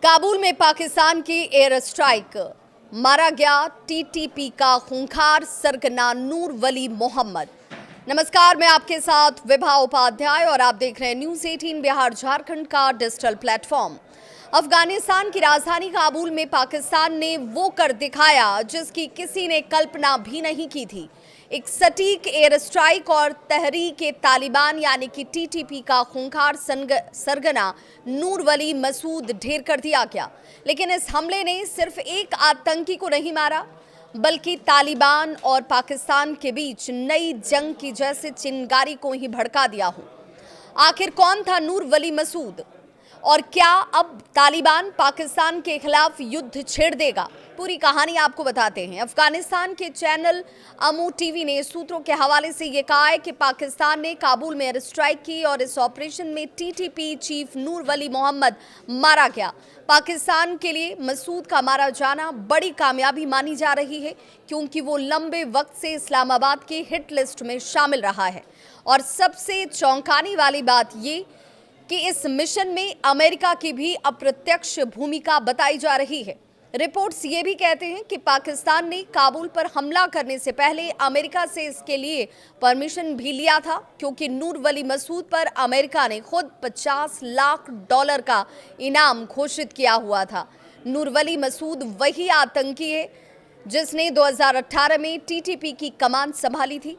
काबुल में पाकिस्तान की air strike, मारा गया टीटीपी का खूंखार सरगना नूर वली मोहम्मद। नमस्कार, मैं आपके साथ विभा उपाध्याय और आप देख रहे हैं न्यूज़ 18 बिहार झारखंड का डिजिटल प्लेटफॉर्म। अफगानिस्तान की राजधानी काबुल में पाकिस्तान ने वो कर दिखाया जिसकी किसी ने कल्पना भी नहीं की थी। एक सटीक एयर स्ट्राइक और तहरीक-ए-तालिबान यानी कि टीटीपी का खूंखार सरगना नूर वली मसूद ढेर कर दिया गया। लेकिन इस हमले ने सिर्फ एक आतंकी को नहीं मारा, बल्कि तालिबान और पाकिस्तान के बीच नई जंग की जैसे चिंगारी को ही भड़का दिया हो। आखिर कौन था नूर वली मसूद और क्या अब तालिबान पाकिस्तान के खिलाफ युद्ध छेड़ देगा? पूरी कहानी आपको बताते हैं। अफगानिस्तान के चैनल अमू टीवी ने सूत्रों के हवाले से ये कहा है कि पाकिस्तान ने काबुल में एयर स्ट्राइक की और इस ऑपरेशन में टीटीपी चीफ नूर वली मोहम्मद मारा गया। पाकिस्तान के लिए मसूद का मारा जाना बड़ी कामयाबी मानी जा रही है, क्योंकि वो लंबे वक्त से इस्लामाबाद की हिट लिस्ट में शामिल रहा है। और सबसे चौंकाने वाली बात ये कि इस मिशन में अमेरिका की भी अप्रत्यक्ष भूमिका बताई जा रही है। रिपोर्ट्स ये भी कहते हैं कि पाकिस्तान ने काबुल पर हमला करने से पहले अमेरिका से इसके लिए परमिशन भी लिया था, क्योंकि नूर वली मसूद पर अमेरिका ने खुद $50 लाख का इनाम घोषित किया हुआ था। नूर वली मसूद वही आतंकी है जिसने 2018 में टीटीपी की कमान संभाली थी।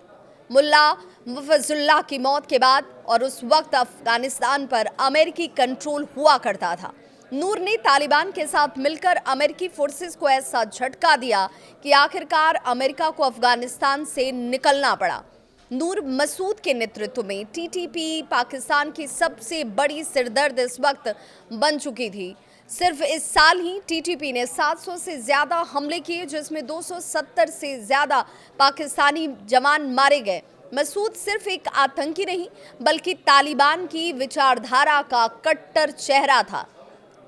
मुल्ला मुफज्जुल्लाह की मौत के बाद और उस वक्त अफगानिस्तान पर अमेरिकी कंट्रोल हुआ करता था। नूर ने तालिबान के साथ मिलकर अमेरिकी फोर्सेस को ऐसा झटका दिया कि आखिरकार अमेरिका को अफगानिस्तान से निकलना पड़ा। नूर मसूद के नेतृत्व में टीटीपी पाकिस्तान की सबसे बड़ी सिरदर्द इस वक्त बन चुकी थी। सिर्फ इस साल ही टीटीपी ने 700 से ज़्यादा हमले किए, जिसमें 270 से ज़्यादा पाकिस्तानी जवान मारे गए। मसूद सिर्फ एक आतंकी नहीं, बल्कि तालिबान की विचारधारा का कट्टर चेहरा था।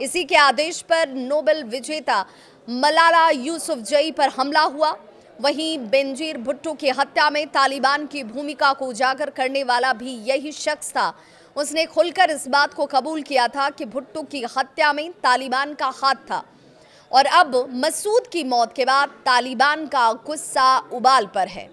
इसी के आदेश पर नोबेल विजेता मलाला यूसुफजई पर हमला हुआ। वहीं बेनजीर भुट्टो की हत्या में तालिबान की भूमिका को उजागर करने वाला भी यही शख्स था। उसने खुलकर इस बात को कबूल किया था कि भुट्टो की हत्या में तालिबान का हाथ था। और अब मसूद की मौत के बाद तालिबान का गुस्सा उबाल पर है।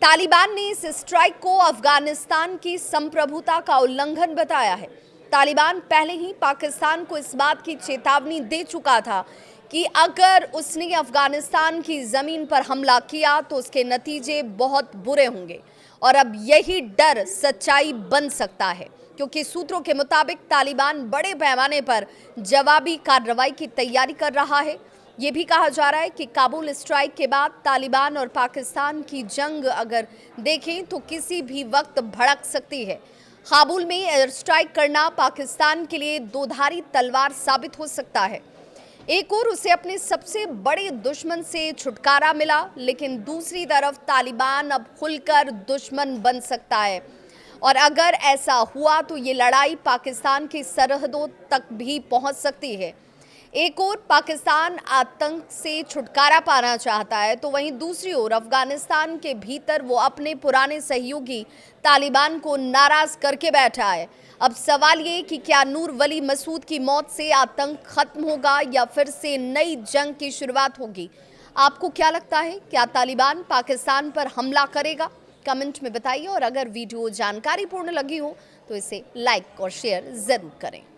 तालिबान ने इस स्ट्राइक को अफगानिस्तान की संप्रभुता का उल्लंघन बताया है। तालिबान पहले ही पाकिस्तान को इस बात की चेतावनी दे चुका था कि अगर उसने अफगानिस्तान की ज़मीन पर हमला किया तो उसके नतीजे बहुत बुरे होंगे। और अब यही डर सच्चाई बन सकता है, क्योंकि सूत्रों के मुताबिक तालिबान बड़े पैमाने पर जवाबी कार्रवाई की तैयारी कर रहा है। ये भी कहा जा रहा है कि काबुल स्ट्राइक के बाद तालिबान और पाकिस्तान की जंग अगर देखें तो किसी भी वक्त भड़क सकती है। काबुल में एयर स्ट्राइक करना पाकिस्तान के लिए दोधारी तलवार साबित हो सकता है। एक ओर उसे अपने सबसे बड़े दुश्मन से छुटकारा मिला, लेकिन दूसरी तरफ तालिबान अब खुलकर दुश्मन बन सकता है। और अगर ऐसा हुआ तो ये लड़ाई पाकिस्तान की सरहदों तक भी पहुंच सकती है। एक ओर पाकिस्तान आतंक से छुटकारा पाना चाहता है, तो वहीं दूसरी ओर अफगानिस्तान के भीतर वो अपने पुराने सहयोगी तालिबान को नाराज करके बैठा है। अब सवाल ये कि क्या नूर वली मसूद की मौत से आतंक खत्म होगा या फिर से नई जंग की शुरुआत होगी? आपको क्या लगता है, क्या तालिबान पाकिस्तान पर हमला करेगा? कमेंट में बताइए। और अगर वीडियो जानकारीपूर्ण लगी हो तो इसे लाइक और शेयर ज़रूर करें।